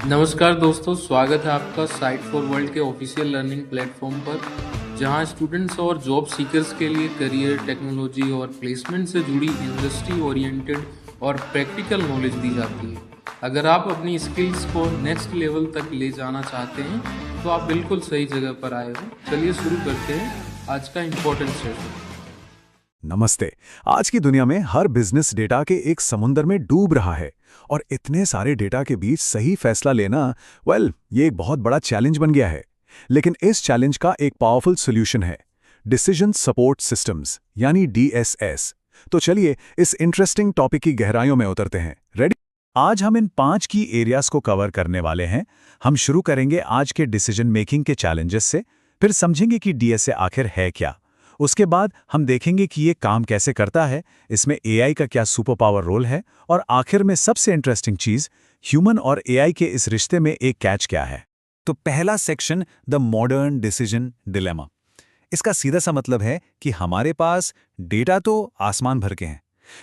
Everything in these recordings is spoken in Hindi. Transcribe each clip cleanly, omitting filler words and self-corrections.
नमस्कार दोस्तों, स्वागत है आपका साइट फॉर वर्ल्ड के ऑफिशियल लर्निंग प्लेटफॉर्म पर, जहां स्टूडेंट्स और जॉब सीकर्स के लिए करियर, टेक्नोलॉजी और प्लेसमेंट से जुड़ी इंडस्ट्री ओरिएंटेड और प्रैक्टिकल नॉलेज दी जाती है। अगर आप अपनी स्किल्स को नेक्स्ट लेवल तक ले जाना चाहते हैं, तो आप बिल्कुल सही जगह पर आए हो। चलिए शुरू करते हैं आज का इम्पोर्टेंट सेशन। नमस्ते। आज की दुनिया में हर बिजनेस डेटा के एक समुंदर में डूब रहा है और इतने सारे डेटा के बीच सही फैसला लेना ये एक बहुत बड़ा चैलेंज बन गया है। लेकिन इस चैलेंज का एक पावरफुल सॉल्यूशन है, डिसीजन सपोर्ट सिस्टम्स यानी डीएसएस। तो चलिए इस इंटरेस्टिंग टॉपिक की गहराइयों में उतरते हैं। रेडी? आज हम इन 5 की एरियाज को कवर करने वाले हैं। हम शुरू करेंगे आज के डिसीजन मेकिंग के चैलेंजेस से, फिर समझेंगे कि डीएसए आखिर है क्या। उसके बाद हम देखेंगे कि ये काम कैसे करता है, इसमें एआई का क्या सुपर पावर रोल है, और आखिर में सबसे इंटरेस्टिंग चीज, ह्यूमन और एआई के इस रिश्ते में एक कैच क्या है। तो पहला section, the modern decision dilemma. इसका सीधा सा मतलब है कि हमारे पास डेटा तो आसमान भर के हैं,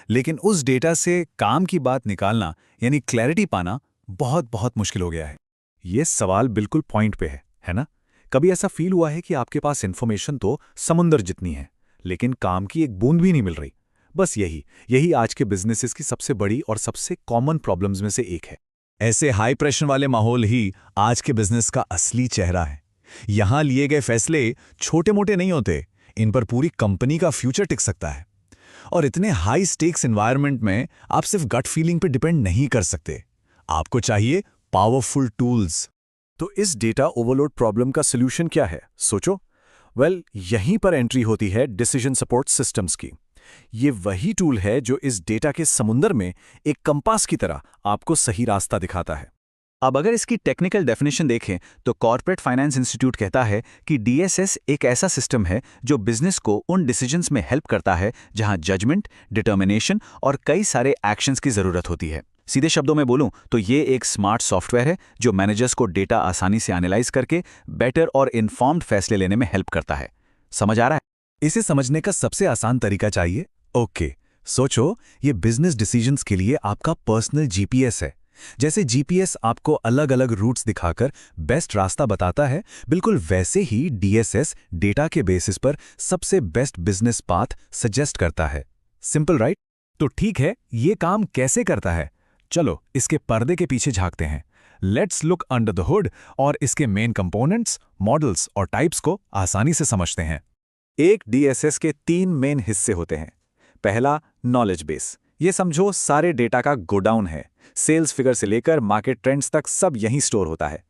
लेकिन उस डेटा से काम की बात निकालना यानी क्लैरिटी पाना बहुत बहुत मुश्किल हो गया है। ये सवाल बिल्कुल पॉइंट पे है ना? कभी ऐसा फील हुआ है कि आपके पास इन्फॉर्मेशन तो समुंदर जितनी है, लेकिन काम की एक बूंद भी नहीं मिल रही? बस यही यही आज के बिजनेसेस की सबसे बड़ी और सबसे कॉमन प्रॉब्लम्स में से एक है। ऐसे हाई प्रेशर वाले माहौल ही आज के बिजनेस का असली चेहरा है। यहां लिए गए फैसले छोटे मोटे नहीं होते, इन पर पूरी कंपनी का फ्यूचर टिक सकता है। और इतने हाई स्टेक्स एनवायरनमेंट में आप सिर्फ गट फीलिंग पे डिपेंड नहीं कर सकते, आपको चाहिए पावरफुल टूल्स। तो इस डेटा ओवरलोड प्रॉब्लम का सॉल्यूशन क्या है, सोचो। यहीं पर एंट्री होती है डिसीजन सपोर्ट सिस्टम्स की। ये वही टूल है जो इस डेटा के समुंदर में एक कंपास की तरह आपको सही रास्ता दिखाता है। अब अगर इसकी टेक्निकल डेफिनेशन देखें तो कॉर्पोरेट फाइनेंस इंस्टीट्यूट कहता है कि डीएसएस एक ऐसा सिस्टम है जो बिजनेस को उन डिसीजंस में हेल्प करता है जहां जजमेंट, डिटर्मिनेशन और कई सारे एक्शंस की जरूरत होती है। सीधे शब्दों में बोलूं तो ये एक स्मार्ट सॉफ्टवेयर है जो मैनेजर्स को डेटा आसानी से एनालाइज करके बेटर और इन्फॉर्म्ड फैसले लेने में हेल्प करता है। समझ आ रहा है? इसे समझने का सबसे आसान तरीका चाहिए। ओके, सोचो, ये बिजनेस डिसीजंस के लिए आपका पर्सनल जीपीएस है। जैसे जीपीएस आपको अलग अलग रूट्स दिखाकर बेस्ट रास्ता बताता है, बिल्कुल वैसे ही डीएसएस डेटा के बेसिस पर सबसे बेस्ट बिजनेस पाथ सजेस्ट करता है। Simple right? तो ठीक है, ये काम कैसे करता है? चलो इसके पर्दे के पीछे झांकते हैं। Let's look under the hood और इसके मेन कंपोनेंट्स, मॉडल्स और टाइप्स को आसानी से समझते हैं। एक डीएसएस के 3 मेन हिस्से होते हैं। पहला, नॉलेज बेस। ये समझो सारे डेटा का गोडाउन है। सेल्स फिगर से लेकर मार्केट ट्रेंड्स तक सब यहीं स्टोर होता है।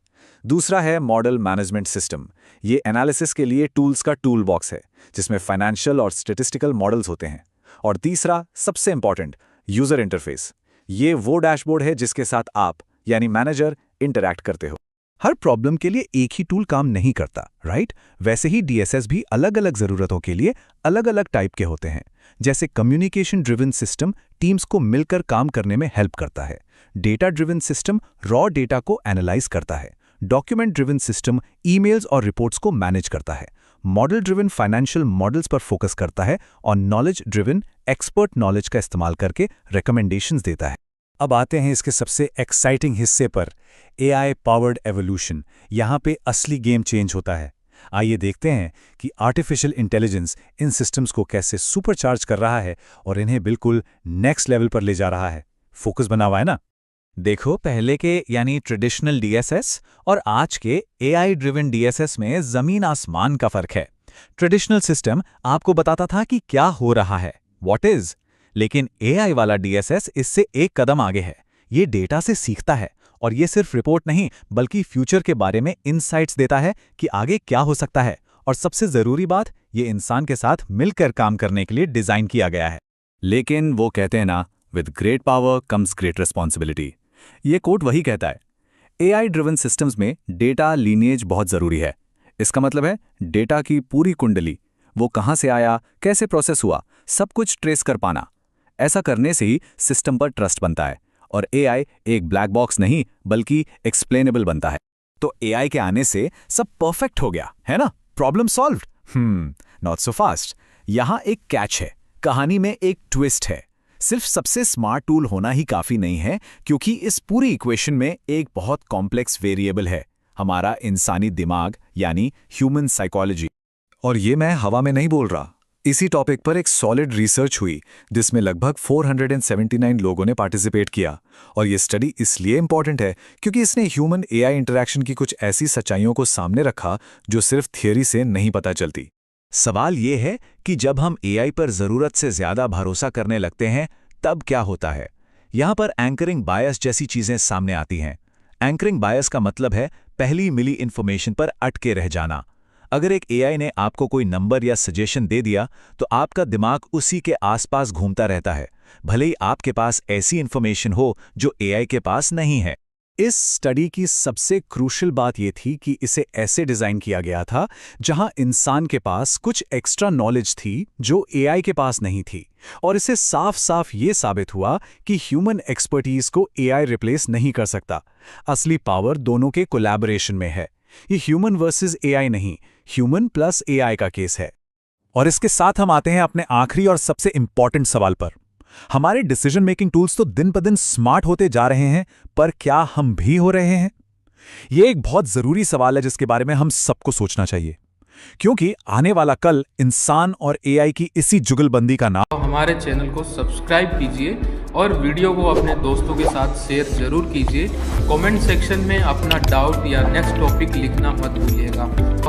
दूसरा है मॉडल मैनेजमेंट सिस्टम। ये एनालिसिस के लिए टूल्स का टूल बॉक्स है, जिसमें फाइनेंशियल और स्टैटिस्टिकल मॉडल्स होते हैं। और तीसरा, सबसे इंपॉर्टेंट, यूजर इंटरफेस। ये वो डैशबोर्ड है जिसके साथ आप यानी मैनेजर इंटरैक्ट करते हो। हर प्रॉब्लम के लिए एक ही टूल काम नहीं करता, राइट? वैसे ही डीएसएस भी अलग अलग जरूरतों के लिए अलग अलग टाइप के होते हैं। जैसे कम्युनिकेशन ड्रिवन सिस्टम टीम्स को मिलकर काम करने में हेल्प करता है। Data driven system raw data को एनालाइज करता है। डॉक्यूमेंट ड्रिवन सिस्टम ईमेल्स और रिपोर्ट्स को मैनेज करता है। मॉडल ड्रिवन फाइनेंशियल मॉडल्स पर फोकस करता है और नॉलेज ड्रिवन एक्सपर्ट नॉलेज का इस्तेमाल करके रिकमेंडेशंस देता है। अब आते हैं इसके सबसे एक्साइटिंग हिस्से पर, एआई पावर्ड एवोल्यूशन। यहाँ पे असली गेम चेंज होता है। आइए देखते हैं कि आर्टिफिशियल इंटेलिजेंस इन सिस्टम्स को कैसे सुपरचार्ज कर रहा है और इन्हें बिल्कुल नेक्स्ट लेवल पर ले जा रहा है। फोकस बना हुआ है ना? देखो, पहले के यानी ट्रेडिशनल डीएसएस और आज के एआई ड्रिवन डीएसएस में जमीन आसमान का फर्क है। ट्रेडिशनल सिस्टम आपको बताता था कि क्या हो रहा है, व्हाट इज, लेकिन एआई वाला डीएसएस इससे एक कदम आगे है। ये डेटा से सीखता है और ये सिर्फ रिपोर्ट नहीं बल्कि फ्यूचर के बारे में इनसाइट्स देता है कि आगे क्या हो सकता है। और सबसे जरूरी बात, ये इंसान के साथ मिलकर काम करने के लिए डिजाइन किया गया है। लेकिन वो कहते हैं ना, with great power comes great responsibility. ये कोट वही कहता है। एआई ड्रिवन सिस्टम्स में डेटा लीनिएज बहुत जरूरी है। इसका मतलब है डेटा की पूरी कुंडली, वो कहां से आया, कैसे प्रोसेस हुआ, सब कुछ ट्रेस कर पाना। ऐसा करने से ही सिस्टम पर ट्रस्ट बनता है और एआई एक ब्लैक बॉक्स नहीं बल्कि एक्सप्लेनेबल बनता है। तो एआई के आने से सब परफेक्ट हो गया है ना, problem solved. Not so fast. यहां एक कैच है, कहानी में एक ट्विस्ट है। सिर्फ सबसे स्मार्ट टूल होना ही काफ़ी नहीं है, क्योंकि इस पूरी इक्वेशन में एक बहुत कॉम्प्लेक्स वेरिएबल है, हमारा इंसानी दिमाग यानी ह्यूमन साइकोलॉजी। और ये मैं हवा में नहीं बोल रहा। इसी टॉपिक पर एक सॉलिड रिसर्च हुई जिसमें लगभग 479 लोगों ने पार्टिसिपेट किया। और ये स्टडी इसलिए इंपॉर्टेंट है क्योंकि इसने ह्यूमन एआई इंटरैक्शन की कुछ ऐसी सच्चाइयों को सामने रखा जो सिर्फ थियरी से नहीं पता चलती। सवाल ये है कि जब हम एआई पर ज़रूरत से ज़्यादा भरोसा करने लगते हैं तब क्या होता है। यहाँ पर एंकरिंग बायस जैसी चीज़ें सामने आती हैं। एंकरिंग बायस का मतलब है पहली मिली इन्फॉर्मेशन पर अटके रह जाना। अगर एक एआई ने आपको कोई नंबर या सजेशन दे दिया तो आपका दिमाग उसी के आसपास घूमता रहता है, भले ही आपके पास ऐसी इन्फॉर्मेशन हो जो एआई के पास नहीं है। इस स्टडी की सबसे क्रूशियल बात यह थी कि इसे ऐसे डिज़ाइन किया गया था जहां इंसान के पास कुछ एक्स्ट्रा नॉलेज थी जो एआई के पास नहीं थी, और इससे साफ साफ ये साबित हुआ कि ह्यूमन एक्सपर्टीज को एआई रिप्लेस नहीं कर सकता। असली पावर दोनों के कोलैबोरेशन में है। ये ह्यूमन वर्सेस एआई नहीं, ह्यूमन प्लस एआई का केस है। और इसके साथ हम आते हैं अपने आखिरी और सबसे इंपॉर्टेंट सवाल पर। हमारे डिसीजन मेकिंग टूल्स तो दिन ब दिन स्मार्ट होते जा रहे हैं, पर क्या हम भी हो रहे हैं? यह एक बहुत जरूरी सवाल है जिसके बारे में हम सबको सोचना चाहिए, क्योंकि आने वाला कल इंसान और एआई की इसी जुगलबंदी का नाम। हमारे चैनल को सब्सक्राइब कीजिए और वीडियो को अपने दोस्तों के साथ शेयर जरूर कीजिए। कमेंट सेक्शन में अपना डाउट या नेक्स्ट टॉपिक लिखना मत भूलिएगा।